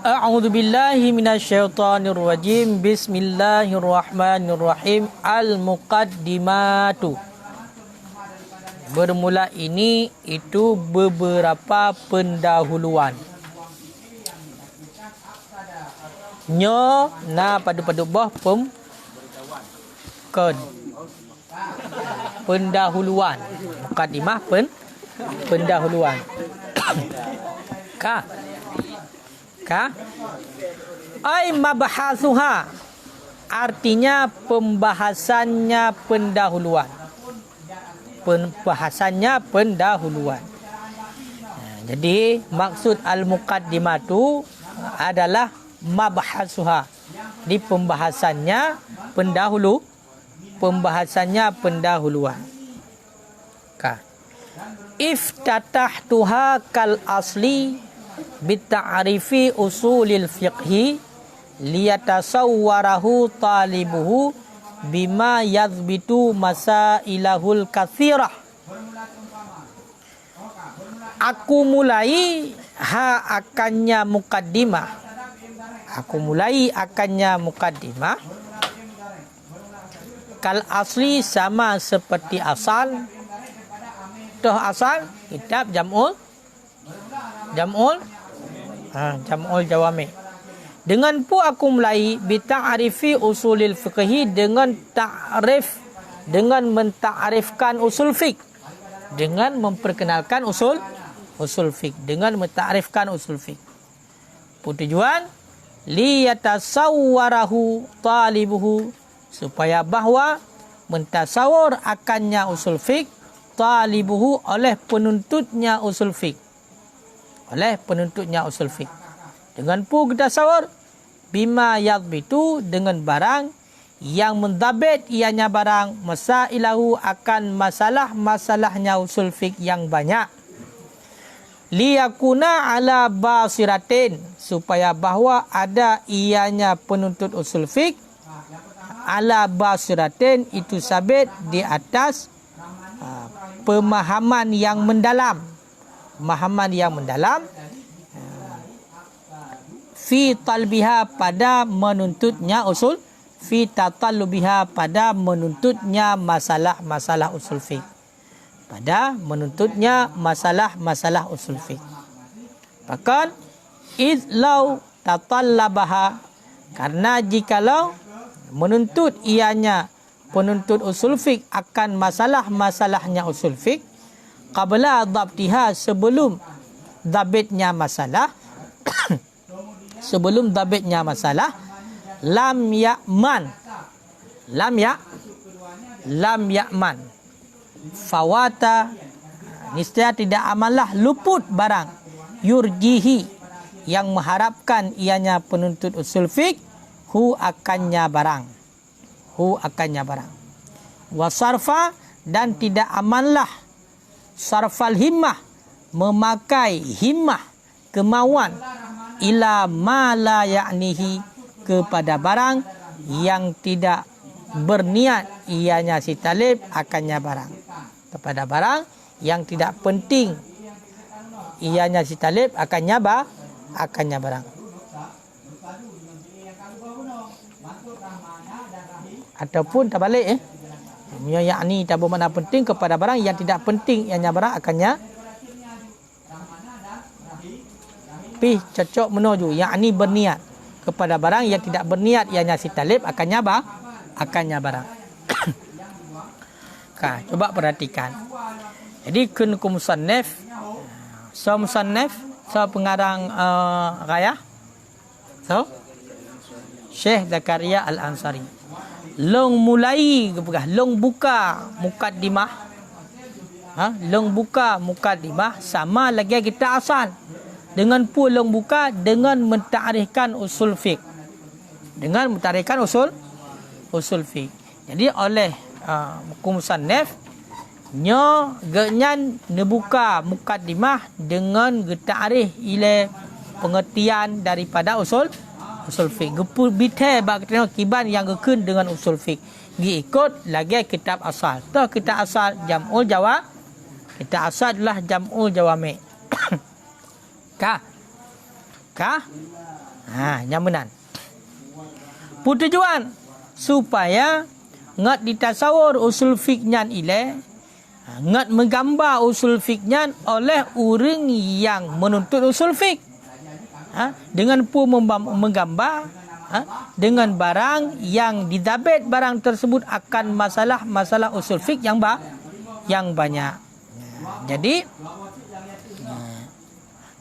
A'udzu billahi minasyaitonir rajim. Bismillahirrahmanirrahim. Al-muqaddimatu. Bermula ini itu beberapa pendahuluan. Nyo na pada bawah pendahuluan. Muqaddimah pendahuluan. Ka ai mabahasuha, artinya pembahasannya pendahuluan. Jadi maksud al-muqaddimatu adalah mabahasuha, di pembahasannya pendahuluan. Iftatahtuha kal asli bita'arifi usulil fiqhi liyatasawwarahu talibuhu bima yazbitu masailahul katsirah. Aku mulai akannya mukaddimah. Kal asli sama seperti asal. Toh asal kitab jam'ul jawami. Dengan pun aku mulai bita'arifi usulil fiqhi, dengan menta'arifkan usul fiqh, dengan memperkenalkan usul fiqh, dengan menta'arifkan usul fiqh. Tujuan liyatasawwarahu talibuhu, supaya bahwa mentasawur akannya usul fiqh, talibuhu oleh penuntutnya usul fiqh. Dengan pu kita sawar bima yadbitu, dengan barang yang mendabit ianya barang masailahu, akan masalahnya usul fiqh yang banyak. Liyakuna ala basiratin, supaya bahwa ada ianya penuntut usul fiqh ala basiratin, itu sabit di atas pemahaman yang mendalam. Fi talbiha, pada menuntutnya usul, fi tatallubiha, pada menuntutnya masalah usul fiqh, bahkan idlau tatallabaha, karena jikalau menuntut ianya penuntut usul fiqh akan masalahnya usul fiqh, qabla dhabtiha, sebelum dhabitnya masalah lam ya'man fawata, niscaya tidak amanlah luput barang, yurjihi, yang mengharapkan ianya penuntut usul fiqh, hu akannya barang, wasarfa, dan tidak amanlah sarfal himmah, memakai himmah, kemauan, ila ma la ya'nihi, kepada barang yang tidak berniat ianya si talib akannya barang, kepada barang yang tidak penting ianya si talib akannya barang. Ataupun terbalik yakni tak bermakna penting kepada barang yang tidak penting ianya barang akannya pih cocok menuju, yakni berniat kepada barang yang tidak berniat ianya si talib akannya barang. Coba perhatikan. Jadi kun musannif, pengarang raya, Syekh Zakaria Al-Ansari. Long buka mukaddimah, sama lagi kita asal. Dengan pulang buka, dengan menta'arifkan usul fiqh. Jadi oleh musannif nyo genyan nebuka mukaddimah dengan geta'arif ile pengertian daripada usul fiqh. Gepu bite bak kiban yang gekun dengan usul fiqh. Gi ikut lagi kitab asal. Toh kitab asal jam'ul jawab. Kitab asal adalah jam'ul jawami'. Nyamanan. Tujuan supaya ngat ditasawur usul fiknyan ile, ngat menggambar usul fiknyan oleh orang yang menuntut usul fik. Dengan menggambar dengan barang yang didabit barang tersebut akan masalah usul fik yang banyak. Jadi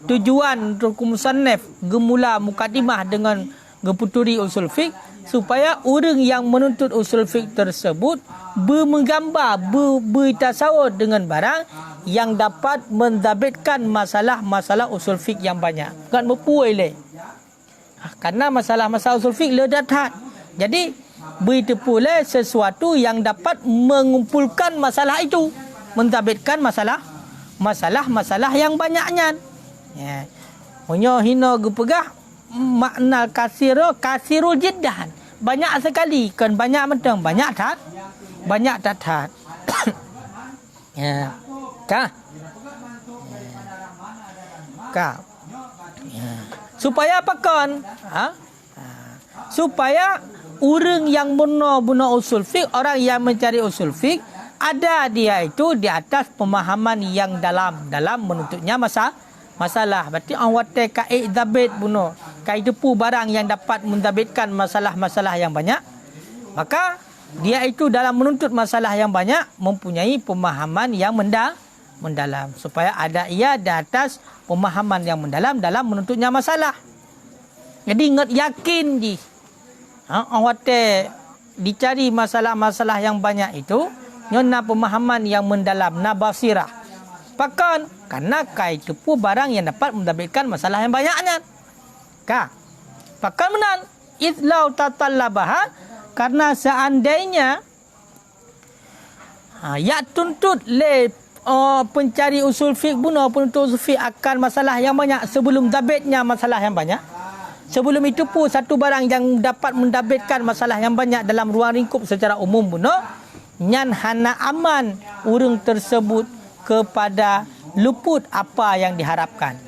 tujuan untuk musannaf gemula mukadimah dengan geputuri usul fik supaya orang yang menuntut usul fik tersebut menggambar bertasawur dengan barang yang dapat mendabitkan masalah usul fik yang banyak. Bukan berpuai karena masalah usul fik ledatat. Jadi berita pula sesuatu yang dapat mengumpulkan masalah itu, mendabitkan masalah yang banyaknya. Punya hina gepegah makna kasirul jiddan. Banyak sekali, kan banyak mentang, banyak tak. Supaya apa kan? Supaya orang yang benar usul fiqh, orang yang mencari usul fiqh, ada dia itu di atas pemahaman yang dalam menuntutnya masalah. Berarti orang watai kai dabit bunuh. Kai depu barang yang dapat mendabitkan masalah yang banyak. Maka dia itu dalam menuntut masalah yang banyak mempunyai pemahaman yang mendalam. Supaya ada ia di atas pemahaman yang mendalam dalam menuntutnya masalah. Jadi ingat yakin ji. Orang watai dicari masalah-masalah yang banyak itu nyona pemahaman yang mendalam, na basirah. Pakan karena kai tepu barang yang dapat mendapatkan masalah yang banyaknya. Pakan menan idlau tatallabaha karena seandainya ya tuntut le pencari usul fiqh penuntut usul fiqh akan masalah yang banyak sebelum dabitnya masalah yang banyak. Sebelum itu pun satu barang yang dapat mendabitkan masalah yang banyak dalam ruang lingkup secara umum nyan hana aman orang tersebut kepada luput apa yang diharapkan.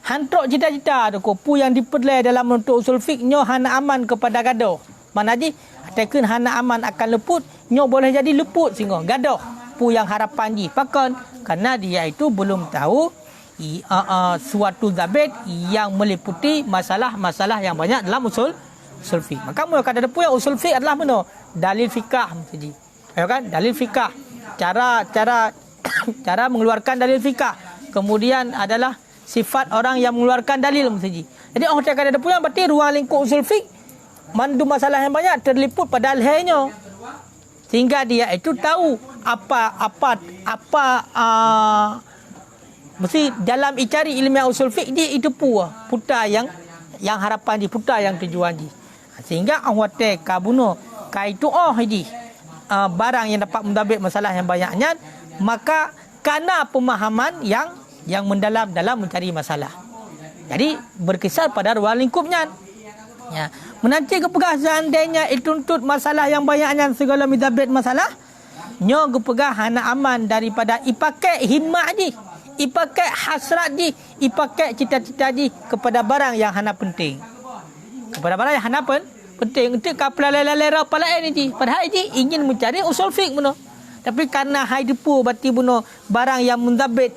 Hantrok cita-cita tu kopu yang diperlai dalam menuntut usul fiqh nyo hana aman kepada gaduh. Mana ji tekan hana aman akan luput nyo boleh jadi luput sehingga gaduh pu yang harapan ji pakan karena dia itu belum tahu suatu zabit yang meliputi masalah-masalah yang banyak dalam usul fiqh. Maka mula kata depu yang usul fiqh adalah mana? Dalil fikah mesti. Ya kan? Dalil fikah. Cara mengeluarkan dalil fikah. Kemudian adalah sifat orang yang mengeluarkan dalil mesti. Jadi orang cakap ada punya berarti ruang lingkup usul fiqh mandu masalah yang banyak terliput pada alhainya. Sehingga dia itu tahu apa mesti dalam icari ilmiah usul fiqh dia itu putar yang harapan di putar yang tujuan di. Sehingga awate kabuno kaitu barang yang dapat mendabit masalah yang banyaknya, maka karena pemahaman yang mendalam dalam mencari masalah. Jadi berkisar pada ruang lingkupnya. Ya, menanti kepegah seandainya dituntut masalah yang banyaknya segala mendabit masalah, nyo kepegah hana aman daripada ipakai himmat ji, ipakai hasrat ji, ipakai cita-cita ji kepada barang yang hana penting. Kepada barang yang hana penting untuk kapal lelera pala ini ji. Padahal ji ingin mencari usul fiqh benar. Tapi karena hai depu berarti benar barang yang mendabit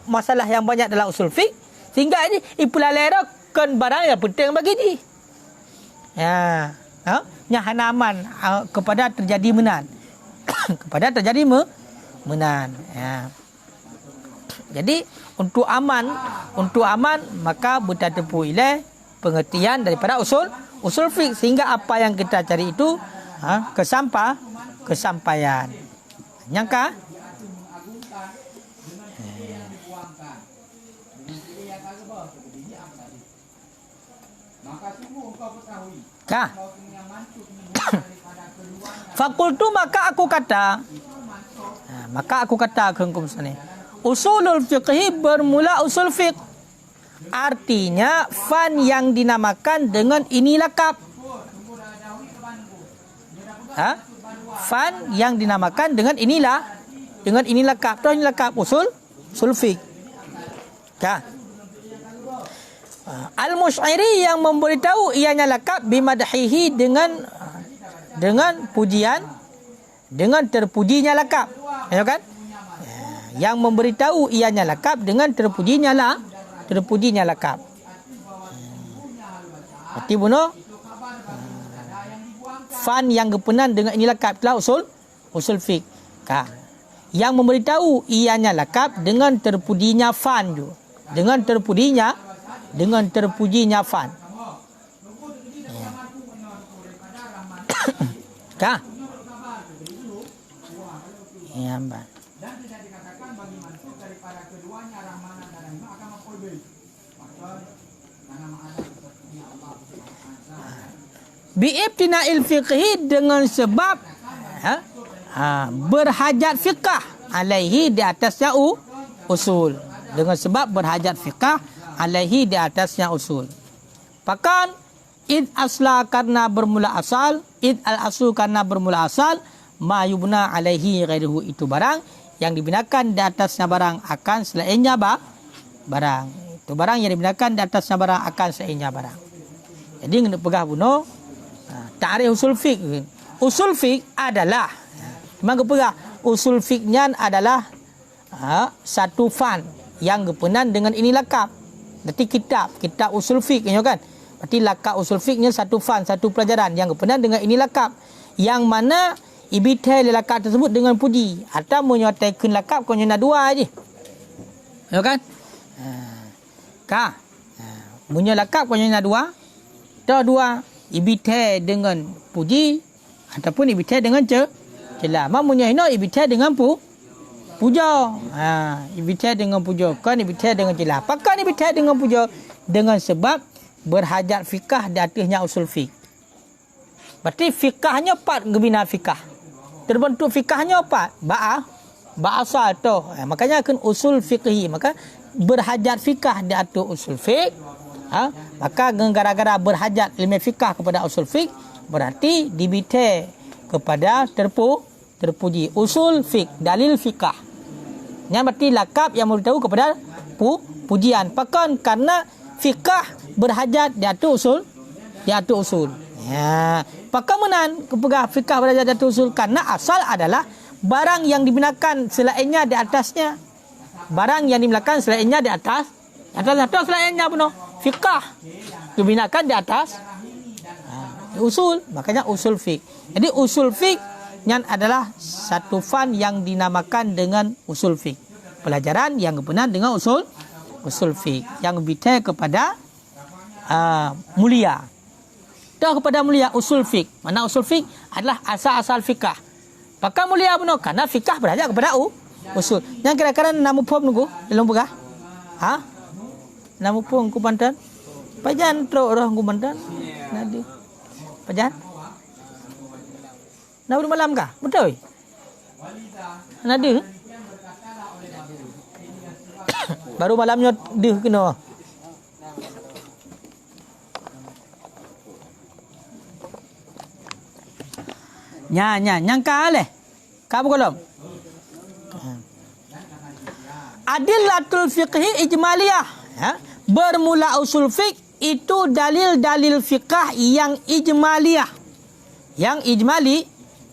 masalah yang banyak dalam usul fiqh sehingga ji ipulelera kan barang yang penting bagi ji. Ya, nya hana aman kepada terjadi menan. Kepada terjadi menan. Ya. Jadi untuk aman maka bertatepu ile pengertian daripada usul fiqh sehingga apa yang kita cari itu kesampaian. Nyangka? Fakultu maka aku kata kengkum sini. Usulul fiqhi bermula usul fiqh. Artinya fan yang dinamakan dengan ini lakab. Fan yang dinamakan dengan ini lakab. Terus ini lakab usul fiqh. Al-Musy'iri yang memberitahu ianya lakab bimadhihi dengan pujian, dengan terpujinya lakab. Ya kan? Yang memberitahu ianya lakab dengan terpujinya lakab. Berarti bunuh fan yang berkenan dengan ini lakab itulah usul fiqh. Yang memberitahu ianya lakab dengan terpujinya fan juga. Dengan terpujinya fan. Kah? Ya, Mbak. Bi'ibtina'il fiqhi dengan sebab berhajat fiqah alaihi di atasnya usul. Dengan sebab berhajat fiqah alaihi di atasnya usul. Bahkan id asla karena bermula asal, id al aslu karena bermula asal, ma yubna alaihi ghairuhu itu barang yang dibinakan di atasnya barang akan selainnya barang. Itu barang yang dibinakan di atasnya barang akan selainnya barang. Jadi kena pegah bunuh ta'rif usul fiqh. Usul fiqh adalah memang pegah usul fiqhnya adalah satu fan yang berkenan dengan ini lakab. Berarti kitab usul fiqh kan. Berarti lakab usul fiqhnya satu fan, satu pelajaran yang berkenan dengan ini lakab. Yang mana ibitai lakab tersebut dengan puji atau menyatakan lakab kau nak dua aje. Ya kan? Punya lakab kau nak dua. Dua ibitai dengan puji ataupun ibitai dengan celah. Mamunya ino ibitai dengan puja. Ibitai dengan puja. Kan ibitai dengan celah. Apakah ibitai dengan puja? Dengan sebab berhajat fikah di atasnya usul fiqh. Berarti fikahnya empat gebina fikah. Terbentuk fikahnya empat. Asal tu. Makanya akan usul fiqhi. Maka berhajat fikah di atas usul fiqh. Maka gara-gara berhajat ilmu fikah kepada usul fiqh, berarti dibitai kepada terpuji usul fiqh, dalil fikah. Yang berarti lakab yang memberitahu kepada pujian. Bahkan karena fikah berhajat di atas usul. Ya. Pakamunan kepegah fikah berhajat di atas usul karena asal adalah barang yang dibinakan selainnya di atasnya. Barang yang dibinakan selainnya di atas selainnya penuh. Fikah dibinakan di atas usul. Makanya usul fiqh. Jadi usul fiqh yang adalah satu fan yang dinamakan dengan usul fiqh. Pelajaran yang berkenaan dengan usul fiqh yang bitai kepada mulia. Dah kepada mulia usul fiqh. Mana usul fiqh adalah asal-asal fikah. Pakai mulia benar karena fikah berhajat kepada usul. Yang kira-kira nama pom nunggu belum pegah. Nama pom ku pantan. Pajan teruk roh ku pantan. Nadi. Pajan. Nak malam kah? Betul. Nadi. Baru malamnya deh kena. Nyangka leh. Kamu kolom. Adillatul fiqhi ijmaliyah. Bermula usul fiqh itu dalil-dalil fiqah yang ijmaliyah. Yang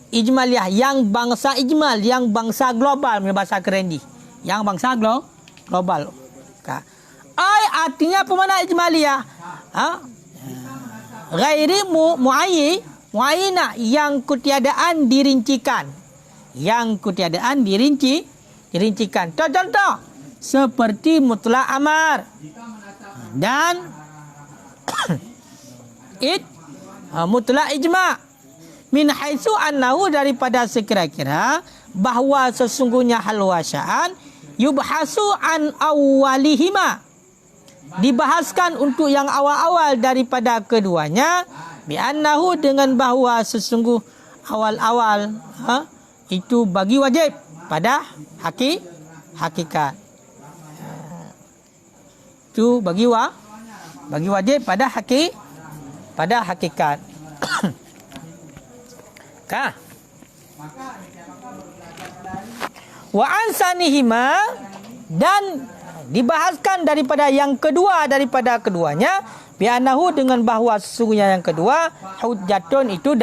ijmaliyah, yang bangsa ijmal, yang bangsa global, bahasa kerendi. Yang bangsa global. Artinya apa mana ijmaliyah? Ghairi muayyinah, yang ketiadaan dirincikan. Dirincikan. Contoh seperti mutlak amar dan mutlak ijma' min haitsu annahu daripada sekira-kira bahawa sesungguhnya hal wasya'an yubhasu an awwalihima, dibahaskan untuk yang awal-awal daripada keduanya, bi annahu dengan bahawa sesungguh awal-awal itu bagi wajib pada hakikat. Itu bagi wajib pada hakikat. Kah? Wa ansanihima, dan dibahaskan daripada yang kedua daripada keduanya, bi'annahu dengan bahawa sesungguhnya yang kedua hujjatun itu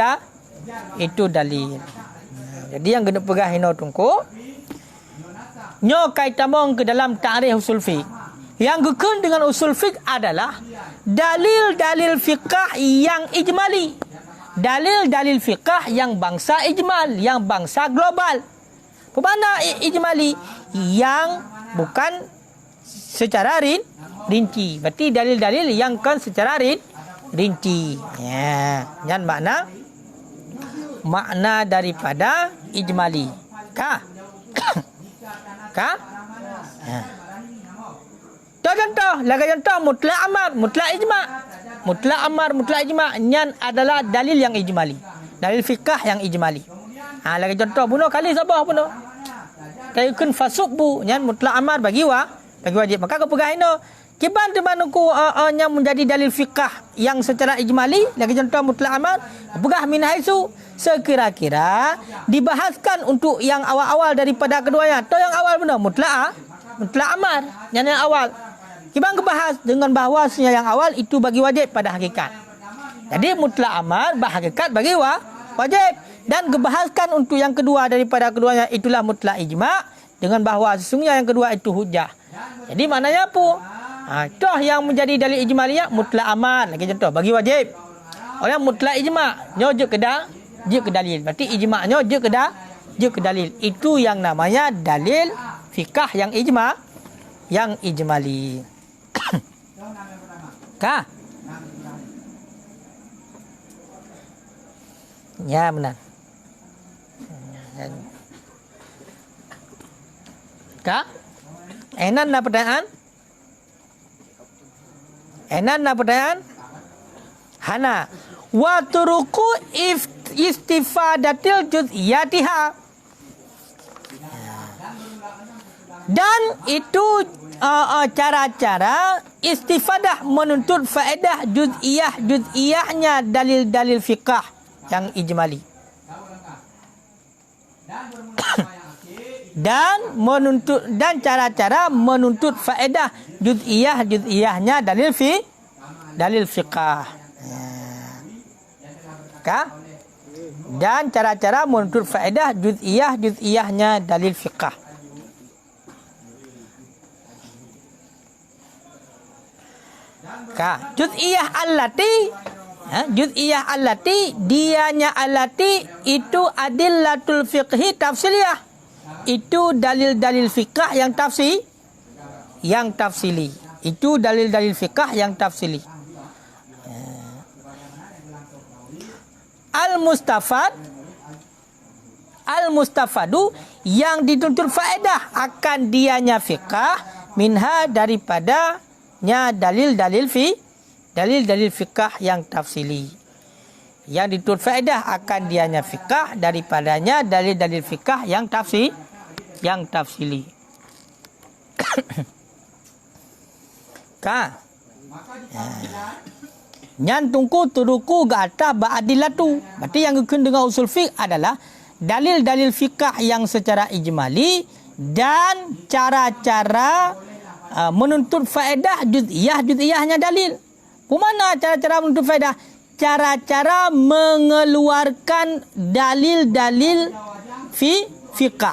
dalil. Jadi yang kena pegah hino tungku nyo kaitamong ke dalam ta'rif usul fiqh. Yang gekun dengan usul fiqh adalah dalil-dalil fiqh yang ijmali. Dalil-dalil fiqh yang bangsa ijmal, yang bangsa global. Bermakna ijmali yang bukan secara rinci. Berarti dalil-dalil yang kan secara rinci. Ya, yang makna daripada ijmali. Kah? Kah? Ya. Contoh, lagi contoh mutlak amar, mutlak ijma'. Mutlak amar, mutlak ijma' nyan adalah dalil yang ijmali. Dalil fiqh yang ijmali. Lagi contoh bunuh kali sabah bunuh. Kayakun fasubbu nyan mutlak amar bagi wajib. Maka kau pegang ini. Kiban temanku yang menjadi dalil fiqh yang secara ijmali, lagi contoh mutlak amar, pegah min haisu sekira-kira dibahaskan untuk yang awal-awal daripada keduanya. Atau yang awal benar mutlak amar, yang awal. Kiban kebahas dengan bahawasanya yang awal itu bagi wajib pada hakikat. Jadi mutlak amar berhakikat bagi wajib, dan kebahaskan untuk yang kedua daripada keduanya itulah mutlak ijma' dengan bahawa sesungguhnya yang kedua itu hujjah. Jadi maknanya apa? Toh yang menjadi dalil ijmaliyah mutlak amar, lagi contoh bagi wajib. Orang mutlak ijma' nyo je ke dalil. Berarti ijma' nyo je ke dalil. Itu yang namanya dalil fiqh yang ijmali. Kah? Ya benar. Kah? Enan na pertanyaan? Hana. Wa turuku istifadatil juz'iyatiha. Dan itu cara-cara istifadah menuntut faedah juz'iyahnya dalil-dalil fiqh yang ijmali. Dan cara-cara menuntut faedah juz'iyahnya dalil fiqh. Kah? Dan cara-cara menuntut faedah juz'iyahnya dalil fiqh. Kah? Juz'iyah allati dianya allati itu adillatul fiqhi tafsiliyah. Itu dalil-dalil fiqh yang tafsili. Itu dalil-dalil fiqh yang tafsili. Al-mustafadu yang dituntut faedah akan dianya fiqh minha daripadanya dalil-dalil fiqh yang tafsili. Yang dituntut faedah akan dianya fiqh daripadanya dalil-dalil fiqh yang tafsili. Kah? Nyan tungku turuku gata ba'adilatu. Berarti yang kena dengan usul fiqh adalah dalil-dalil fiqh yang secara ijmali dan cara-cara menuntut faedah juz'iyahnya dalil. Bagaimana cara-cara menuntut faedah? Cara-cara mengeluarkan dalil-dalil fiqh.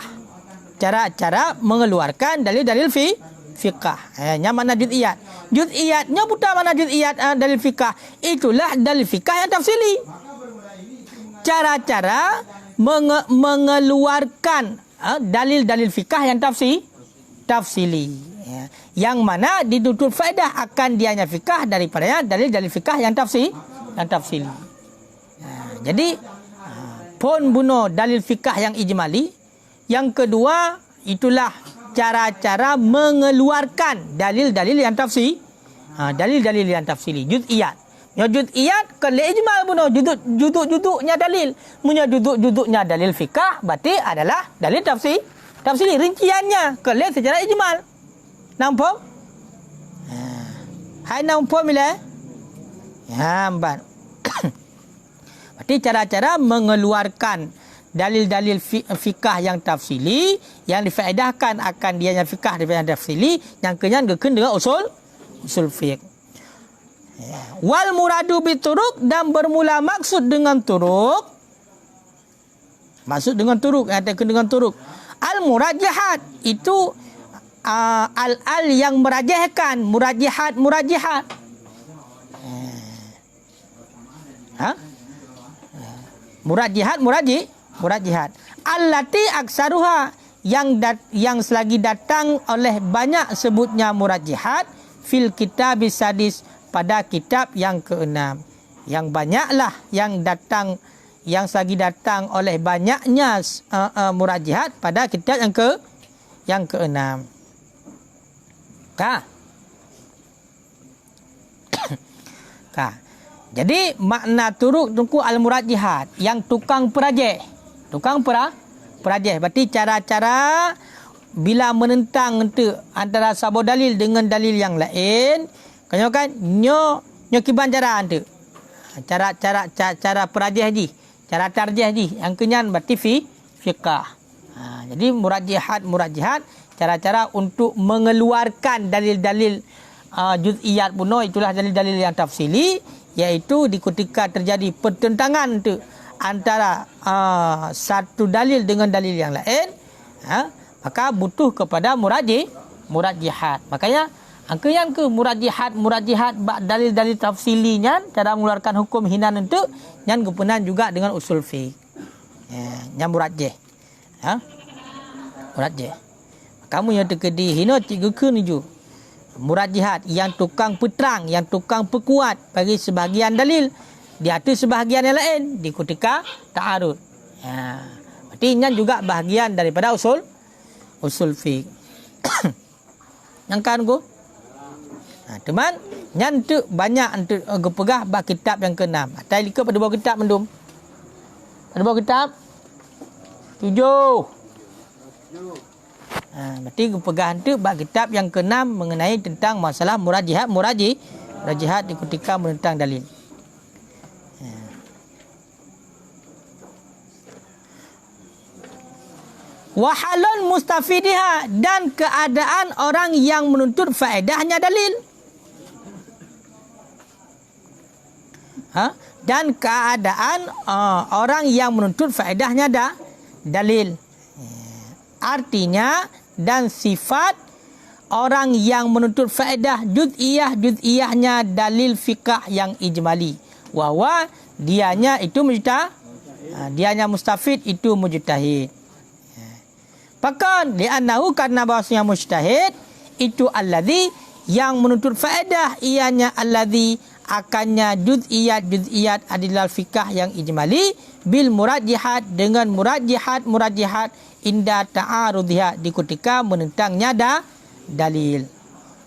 Cara-cara mengeluarkan dalil-dalil fiqh. Yang mana juz'iyat? Juz'iyatnya bukan mana juz'iyat dalil fiqh. Itulah dalil fiqh yang tafsili. Cara-cara mengeluarkan dalil-dalil fiqh yang tafsili. Yang mana dituntut faedah akan dianya fiqh daripadanya dalil-dalil fiqh yang tafsili. Jadi pun bunuh dalil fiqh yang ijmali. Yang kedua itulah cara-cara mengeluarkan dalil-dalil yang tafsili. Dalil-dalil yang tafsili juz'iyat. Juz'iyat kalau ijmal bunuh juduk-juduknya dalil. Punya juduk-juduknya dalil fiqh berarti adalah dalil tafsili rinciannya kalau secara ijmal. Nampak? Hai nampak bila? Hambat. Berarti cara-cara mengeluarkan dalil-dalil fikah yang tafsili yang difaedahkan akan dia yang fikah daripada yang tafsili yang kenyan geken dengan usul fiqh. Wal muradu bituruk, dan bermula maksud dengan turuk. Maksud dengan turuk, katakan dengan turuk. Al murajihat itu al yang merajihkan, murajihat. Murajihat. Allati aksaruha, yang selagi datang oleh banyak sebutnya murajihat fil kitab sadis, pada kitab yang ke-6. Yang banyaklah yang datang, yang selagi datang oleh banyaknya murajihat pada kitab yang ke-6. Jadi makna turuk tungku al-murajihat, yang tukang perajih. Berarti cara-cara bila menentang antara sabo dalil dengan dalil yang lain, kan nyo kiban cara ante. Cara perajih haji, cara tarjih haji yang kenyan berarti fiqah. Jadi murajihat cara-cara untuk mengeluarkan dalil-dalil juz'iyat puno, itulah dalil-dalil yang tafsili, iaitu di ketika terjadi pertentangan antara satu dalil dengan dalil yang lain, maka butuh kepada murajihat. Makanya angkayan ke murajihat dalil-dalil tafsilinya, cara mengeluarkan hukum hinan untuk yang kepenan juga dengan usul fiqh. Yang murajih. Murajih. Kamu yang terkedi hina tiga ke ni ju. Murajihat yang tukang peterang, yang tukang perkuat bagi sebahagian dalil di atas sebahagian yang lain di ketika ta'arud. Berarti ini juga bahagian daripada usul fiqh. Yang kan go? Teman, nyantuk banyak untuk gepegah bab kitab yang ke-6. Atai likap pada bawah kitab mendum. Ada bawah kitab 7. Berarti gepegah untuk bab kitab yang ke-6 mengenai tentang masalah murajihat di ketika menentang dalil. Wahalun mustafidiha, dan keadaan orang yang menuntut faedahnya dalil. Dan keadaan orang yang menuntut faedahnya dalil. Artinya dan sifat orang yang menuntut faedah juz'iyahnya dalil fikah yang ijmali. Wahwa dianya itu dianya mustafid itu mujtahid. Pakan li'annahu, karena bahasanya mujtahid itu alladhi yang menuntut faedah, ianya alladhi akannya juz'iyat adalah fikah yang ijmali bil murajihat, dengan murajihat inda ta'arudhiha, di ketika menentangnya dalil.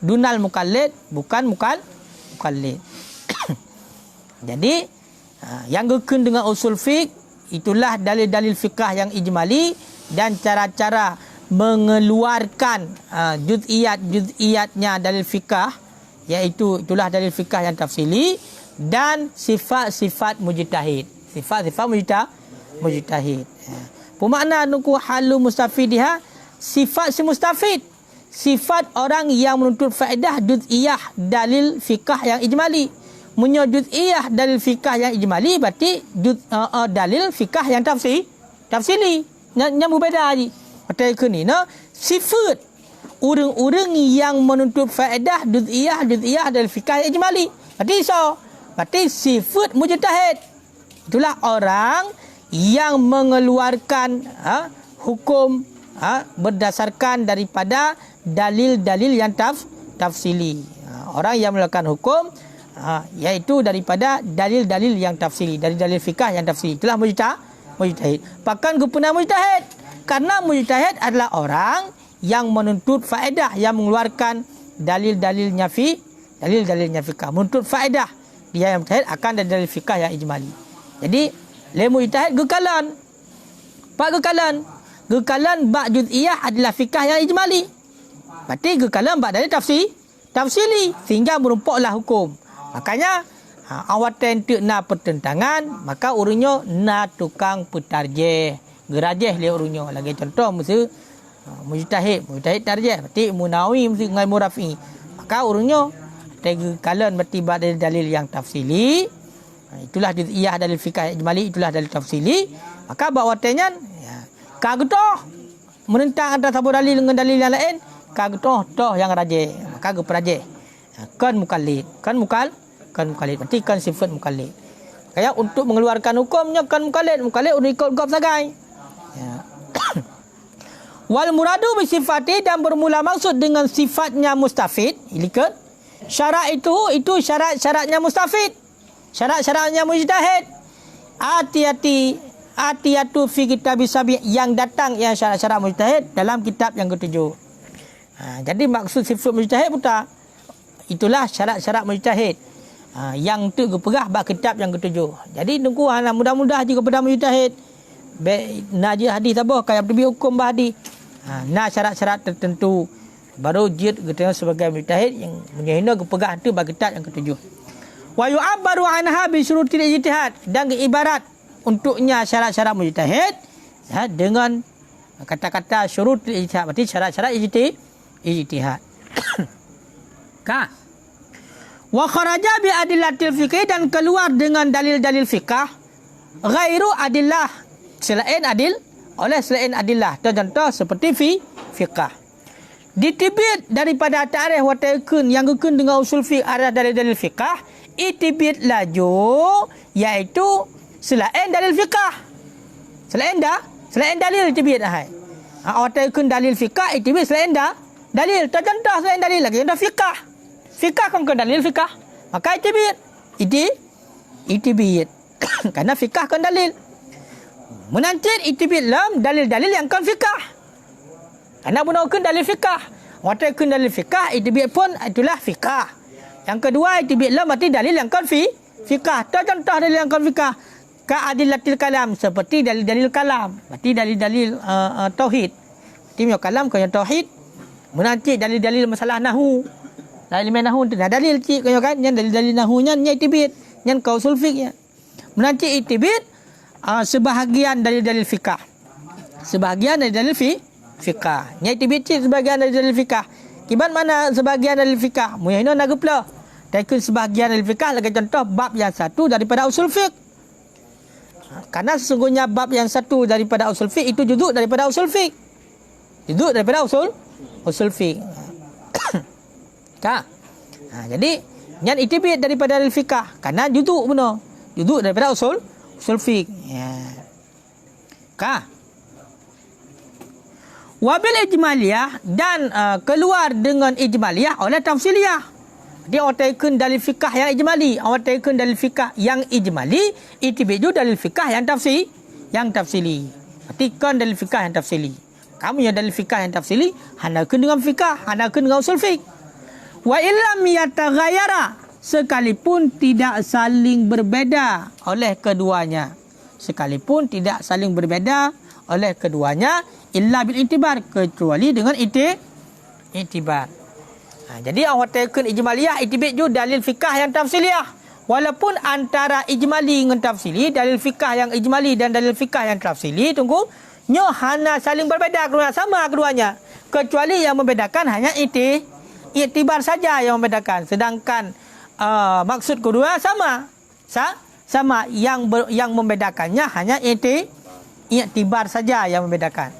Dunal mukallid, bukan mukallid. Jadi yang geken dengan usul fiqh itulah dalil-dalil fikah yang ijmali dan cara-cara mengeluarkan juz'iyatnya dalil fikah, iaitu itulah dalil fikah yang tafsili, dan sifat-sifat mujtahid. Sifat-sifat mujtahid. Pemakna nuku halu mustafidiha, sifat si mustafid, sifat orang yang menuntut faedah juz'iyah dalil fikah yang ijmali. Munyo juz'iyah dalil fikah yang ijmali berarti dalil fikah yang tafsili. Yang berbeza lagi. Macam ni, sifat orang-orang yang menuntut faedah juz'iyah dalil fikah yang ijmali. Berarti sifat mujtahid. Itulah orang yang mengeluarkan hukum berdasarkan daripada dalil-dalil yang tafsili. Orang yang melakukan hukum iaitu daripada dalil-dalil yang tafsili, dari dalil fikah yang tafsili. Itulah mujtahid. Bahkan guna mujtahid, karena mujtahid adalah orang yang menuntut faedah, yang mengeluarkan dalil-dalilnya fikah, menuntut faedah. Dia yang mujtahid akan dari dalil fikah yang ijmali. Jadi le mujtahid gekalan bab juz'iyah adalah fikah yang ijmali. Berarti gekalan bab dalil tafsili sehingga merumpuklah hukum. Makanya awatan tu na pertentangan, maka urunyo na tukang petarjih. gerajeh le urunyo. Lagi contoh mesti mujtahid tarjih, berarti Munawi mesti dengan Murafi. Maka urunyo tega kalan berarti dalil yang tafsili. Itulah juz'iyah dalil fiqh ijmali, itulah dalil tafsili. Maka bawatannya kagetoh menentang antara satu dalil dengan dalil yang lain, kagetoh yang rajih, maka geperajih. Kan mukallid, kan mukallid, berarti kan sifat mukallid. Kayak untuk mengeluarkan hukumnya kan mukallid untuk ikut gop sagai. Ya. Wal muradu bi sifati, dan bermula maksud dengan sifatnya mustafid, lihat syarat itu syarat-syaratnya mustafid, syarat-syaratnya mujtahid. Atiyatu fi kitab sabi, yang datang yang syarat-syarat mujtahid dalam kitab yang ketujuh. Jadi maksud sifat mujtahid putar, itulah syarat-syarat mujtahid. Yang tu geperah bab kitab yang ketujuh. Jadi tunggu mudah-mudah juga pada mujtahid. Najis hadis apa kayak lebih hukum bahadi. Syarat-syarat tertentu baru jid kita sebagai mujtahid yang menyehina geperah tu bab kitab yang ketujuh. Wa yu'abbaru anha bi syurutil ijtihad, dan ibarat untuknya syarat-syarat mujtahid dengan kata-kata syurutil ijtihad, berarti syarat-syarat ijtihad. Wa kharaja bi adillatil fiqh, dan keluar dengan dalil-dalil fiqh ghairu adillah, selain adillah. Contoh seperti fiqh ditibit daripada ta'rif wa ta'kun, yang gekun dengan usul fiqh ada dalil-dalil fiqh, itibit laju iaitu selain dalil fiqh, selain dalil itibit hai. Wa ta'kun dalil fiqh itibit selain dalil. Contoh selain dalil lagi, contoh fiqh kan dalil fiqh, maka itibit karena fiqh kan dalil. Menancit itibit lam dalil-dalil yang kan fiqh, karena gunakan dalil fiqh. Watakan dalil fiqh itibit pun itulah fiqh. Yang kedua itibit lam berarti dalil yang kan fiqh. Contoh dalil yang kan fiqh ka adillatil kalam, seperti dalil-dalil kalam, berarti dalil-dalil tauhid. Timnya kalam kan tauhid. Menancit dalil-dalil masalah nahwu, dalil nahwu tu dalil cik kan, yang dalil-dalil nahwu nya itibit, yang kausul fiqh. Menancit itibit sebahagian dalil-dalil fiqh, sebahagian dalil fiqh. Nya itibit cik sebahagian dalil fiqh. Kibat mana sebahagian dalil fiqh? Muyahina nak gepla. Takun sebahagian dalil fiqh lagi contoh bab yang satu daripada usul fiqh. Karena sesungguhnya bab yang satu daripada usul fiqh itu juzuk daripada usul fiqh. Juzuk daripada usul fiqh. Jadi yang itibit daripada dalil fiqh karena juzuk benar. Juzuk daripada usul fiqh. Wabil ijmaliyah, dan keluar dengan ijmaliyah oleh tafsiliyah. Dia awatkan dalil fiqh yang ijmali, awatkan dalil fiqh yang ijmali, itibiju dalil fiqh yang tafsili. Artikan dalil fiqh yang tafsili. Kamu yang dalil fiqh yang tafsili, hanakan dengan fiqh, hanakan dengan usul fiqh. Wa illam yataghayyara, sekalipun tidak saling berbeza oleh keduanya. Sekalipun tidak saling berbeza oleh keduanya, illa bil itibar, kecuali dengan itibar. Jadi awak tekan ijmaliyah itibit ju dalil fiqh yang tafsiliyah. Walaupun antara ijmali dengan tafsili, dalil fiqh yang ijmali dan dalil fiqh yang tafsili, tunggu nyo hana saling berbeza, sama keduanya. Kecuali yang membedakan hanya itibar saja yang membedakan. Sedangkan maksud kedua sama yang membedakannya hanya itibar saja yang membedakan.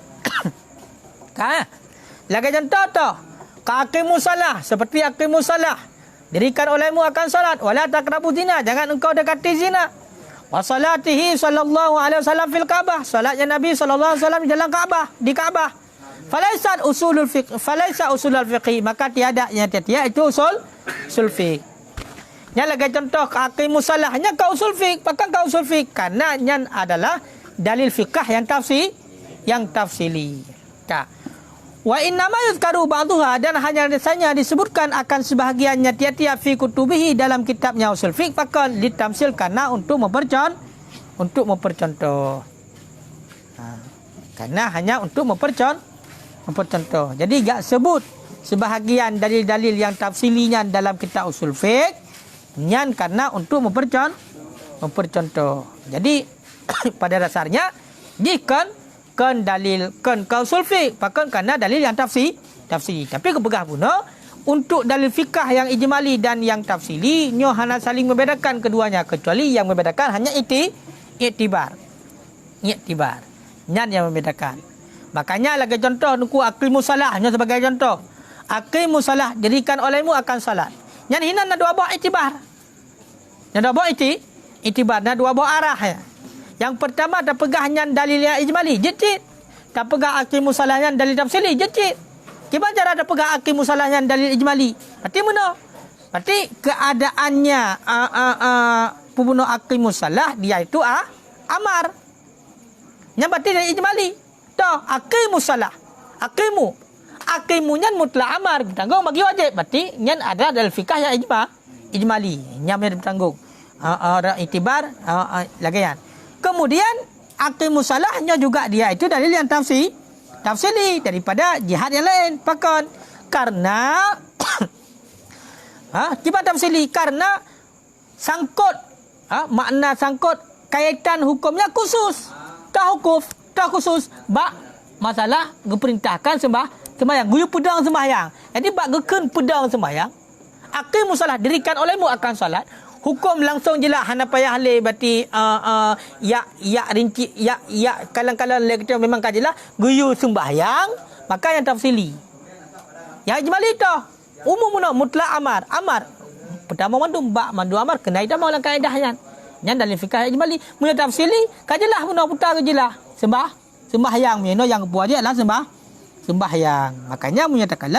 Lagi contoh tu, aqimus salah, seperti aqimus salah, dirikan olehmu akan salat, wala taqrabu zina, jangan engkau dekati zina. Wa salatihi sallallahu alaihi wasallam fil Ka'bah, salatnya Nabi sallallahu alaihi wasallam di dalam Ka'bah, di Ka'bah. Falaisa usulul fiqh, maka tiada itu usul fiqh. Yang lagi contoh aqimus salah, hanya kau usul fiqh, pakai kau usul fiqh, karena yang adalah dalil fiqh yang tafsili. Wa innama yuzkaru ba'daha, dan hanya disebutkan akan sebahagiannya tiap-tiap fi kutubihi dalam kitabnya usul fiqh, pakai litamsil, karena untuk mempercontoh. Karena hanya untuk mempercontoh. Jadi enggak sebut sebahagian dalil-dalil yang tafsilinya dalam kitab usul fiqh, nyan karena untuk mempercontoh. Jadi pada dasarnya jika kan dalil kan kau usul fiqh, pakan kerana dalil yang tafsiri. Tapi kepegah puna untuk dalil fikah yang ijmali dan yang tafsili nyo hanya saling membedakan keduanya, kecuali yang membedakan hanya iktibar. Nyan yang membedakan. Makanya lagi contoh nuku aqimus salah nyo sebagai contoh. Aqimus salah dirikan olehmu akan salat. Nyan hinan na dua buah iktibar. Nyan dua buah iktibar na dua buah arah ya. Yang pertama tak pegah nyan dalil yang ijmali, jecit. Tak pegah aqimus salah nyan dalil tafsili, jecit. Gimana cara tak pegah aqimus salah nyan dalil ijmali? Berarti mana? Berarti keadaannya pembunuh aqimus salah dia itu amar. Yang berarti dari ijmali. Toh aqimus salah. Aqimu nyan mutlak amar bertanggung bagi wajib. Berarti nyan ada dalam fikah yang ijmali. Nyan yang bertanggung. Iktibar lagian. Kemudian aqimus salahnya juga dia itu dalil yang tafsili daripada jihad yang lain. Pakan karena kibat tafsili karena sangkut makna sangkut kaitan hukumnya khusus. Tak khusus bak masalah geperintahkan sembahyang guyu pedang sembahyang. Jadi bak geken pedang sembahyang aqimus salah dirikan olehmu akan salat. Hukum langsung jelas hana payah le berarti ya rinci ya kalang-kalang le kita memang kajelah guyu sembahyang maka yang tafsili. Yang ijmali tu umum mutlak amar pertama mandu amar kena ida mau lang kaedahnya. Yang dalam fikah ijmali mun tafsili kajelah mun putar jelah sembahyang meno yang buat dia adalah sembahyang. Makanya menyatakan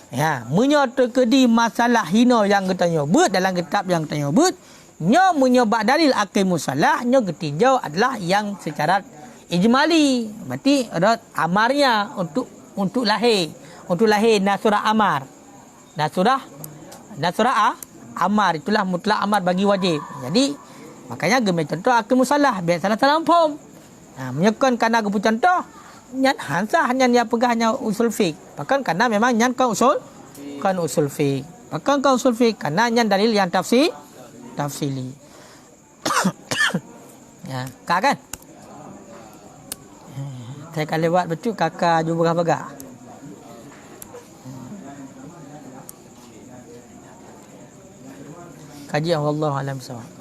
ya, menyatakan masalah hino yang kita nyebut dalam kitab yang kita nyebut nyo menyebab dalil aqimus salah nyo ketinjau adalah yang secara ijmali. Berarti ada amarnya untuk lahir nasurah amar. Nasurah amar itulah mutlak amar bagi wajib. Jadi makanya gemai contoh aqimus salah biar salah faham. Menyekon karena gepu contoh nyan hansah nyan dia pegahnya usul fiqh. Bahkan karena memang nyan kan usul fiqh. Bahkan kan usul fiqh karena nyan dalil yang tafsili. Ya, kak kan? Saya kan lewat betul kakak jumpa bagak. Kaji Allah alam sawab.